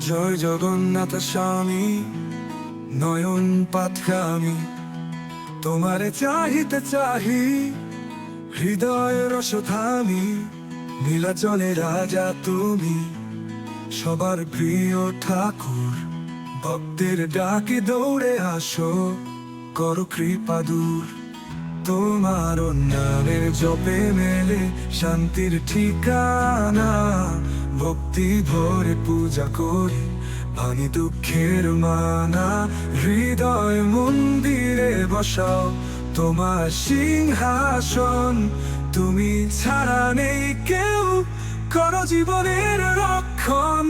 জয় জগন্নাথ স্বামী নয়ন পাতকামি, তোমারে চাহিতে চাহি হৃদয় রসধামি। নীলাচলে রাজা তুমি, সবার প্রিয় ঠাকুর, ভক্তের ডাকে দৌড়ে আসো, করো কৃপা দূর। তোমার নামের জপে মেলে শান্তির ঠিকানা, ভক্তি ভরে পূজা করি, ভাঙি দুঃখের মানা। হৃদয় মন্দিরে বসাও তোমার সিংহাসন, তুমি ছাড়া নেই কেউ, করো জীবনের রক্ষণ।